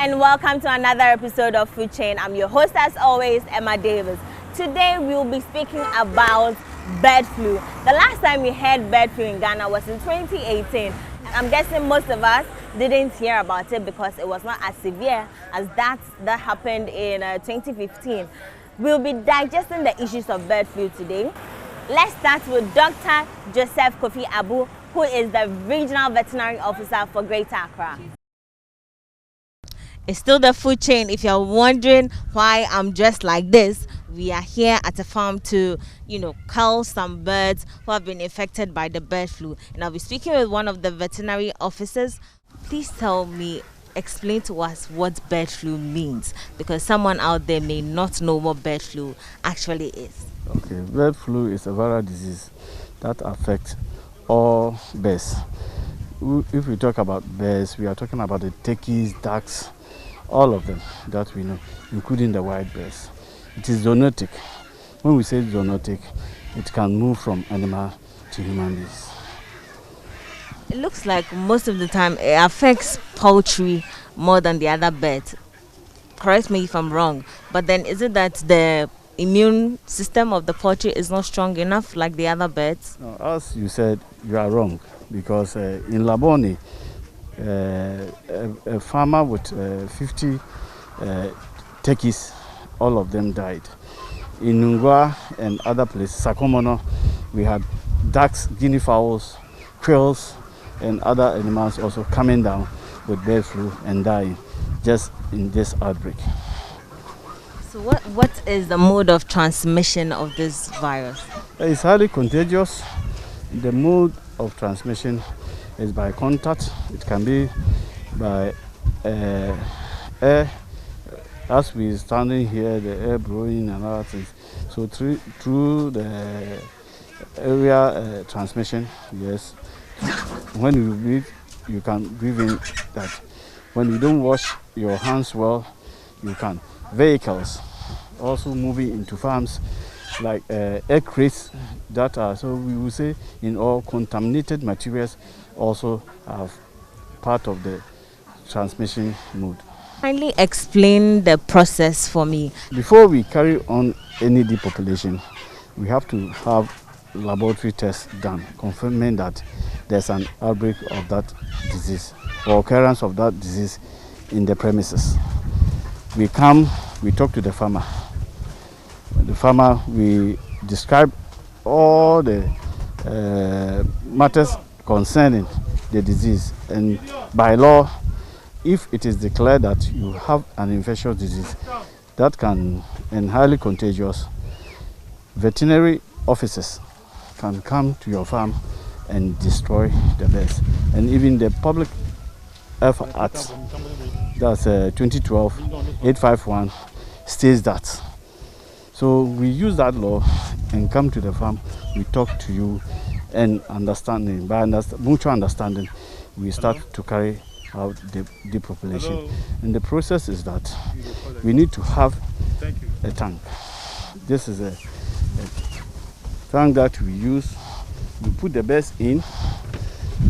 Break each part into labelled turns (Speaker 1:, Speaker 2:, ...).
Speaker 1: and welcome to another episode of Food Chain. I'm your host as always, Emma Davis. Today we will be speaking about bird flu. The last time we had bird flu in Ghana was in 2018. I'm guessing most of us didn't hear about it because it was not as severe as that happened in 2015. We'll be digesting the issues of bird flu today. Let's start with Dr. Joseph Kofi Abu, who is the Regional Veterinary Officer for Greater Accra. It's still the food chain. If you're wondering why I'm dressed like this, we are here at a farm to, cull some birds who have been infected by the bird flu. And I'll be speaking with one of the veterinary officers. Please explain to us what bird flu means, because someone out there may not know what bird flu actually is.
Speaker 2: Okay, bird flu is a viral disease that affects all birds. If we talk about birds, we are talking about the turkeys, ducks, all of them that we know, including the white birds. It is zoonotic. When we say zoonotic, it can move from animal to human beings.
Speaker 1: It looks like most of the time it affects poultry more than the other birds. Correct me if I'm wrong, but then is it that the immune system of the poultry is not strong enough like the other birds?
Speaker 2: No, as you said, you are wrong, because in Labone, a farmer with 50 turkeys, all of them died. In Nungwa and other places, Sakomono, we had ducks, guinea fowls, quails, and other animals also coming down with bird flu and dying just in this outbreak.
Speaker 1: So what is the mode of transmission of this virus?
Speaker 2: It's highly contagious. The mode of transmission is by contact. It can be by air, as we standing here, the air blowing and other things. So through the area transmission, yes. When you breathe, you can breathe in that. When you don't wash your hands well, you can. Vehicles also moving into farms, like egg crates that are, so we will say, in all contaminated materials also have part of the transmission mode.
Speaker 1: Kindly explain the process for me.
Speaker 2: Before we carry on any depopulation, we have to have laboratory tests done, confirming that there's an outbreak of that disease or occurrence of that disease in the premises. We come, we talk to the farmer. The farmer, we describe all the matters concerning the disease, and by law, if it is declared that you have an infectious disease that can and highly contagious, veterinary officers can come to your farm and destroy the birds. And even the Public Health Act, that's 2012-851, states that. So we use that law and come to the farm, we talk to you, and understanding, by mutual understanding, we start to carry out the depopulation. And the process is that we need to have a tank. This is a tank that we use. We put the birds in,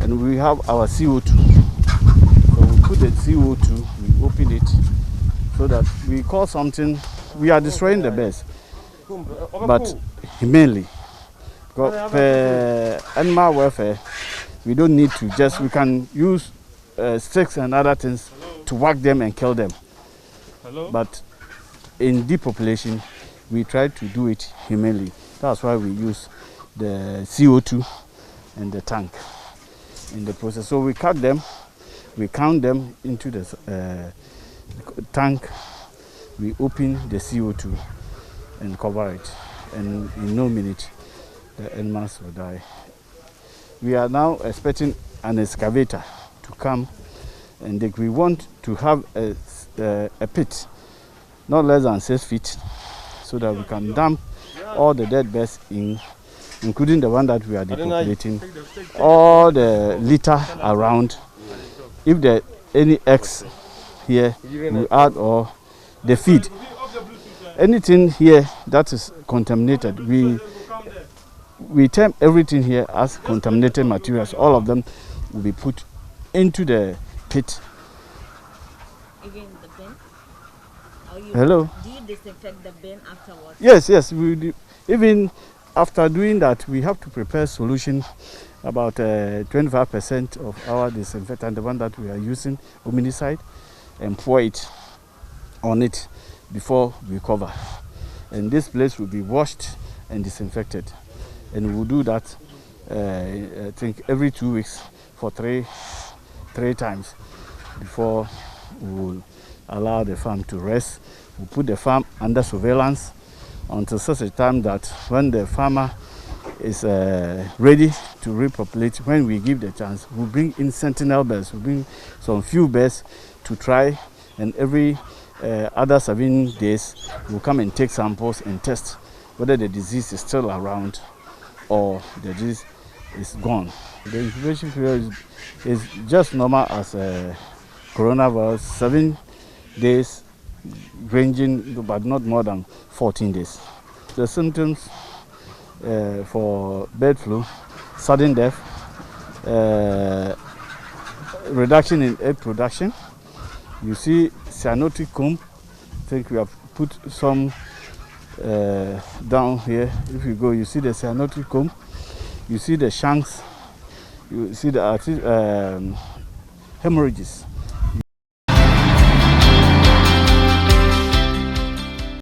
Speaker 2: and we have our CO2. So we put the CO2, we open it, so that we call something, we are destroying the birds, but humanely. Because for animal welfare, we don't need to we can use sticks and other things to whack them and kill them. But in depopulation, we try to do it humanely. That's why we use the CO2 and the tank in the process. So we cut them, we count them into the tank, we open the CO2 and cover it, and in no minute the animals will die. We are now expecting an excavator to come, and we want to have a pit not less than 6 feet, so that we can dump all the dead birds in, including the one that we are depopulating, all the litter around. If there are any eggs here, we add, or the feed. Anything here that is contaminated, we term everything here as contaminated materials. All of them will be put into the pit.
Speaker 1: Even the
Speaker 2: Hello.
Speaker 1: Do you disinfect the bin afterwards?
Speaker 2: Yes, we do. Even after doing that, we have to prepare solution about 25% of our disinfectant, the one that we are using, Omnicide, and pour it on it before we cover. And this place will be washed and disinfected. And we'll do that, I think, every 2 weeks for three times before we will allow the farm to rest. We'll put the farm under surveillance until such a time that when the farmer is ready to repopulate, when we give the chance, we'll bring in sentinel birds. We'll bring some few birds to try, and every other 7 days, we'll come and take samples and test whether the disease is still around or the disease is gone. The incubation period is just normal as coronavirus, 7 days ranging, but not more than 14 days. The symptoms for bird flu: sudden death, reduction in egg production. You see cyanotic comb. I think we have put some down here. If you go, you see the cyanotic comb. You see the shanks. You see the hemorrhages.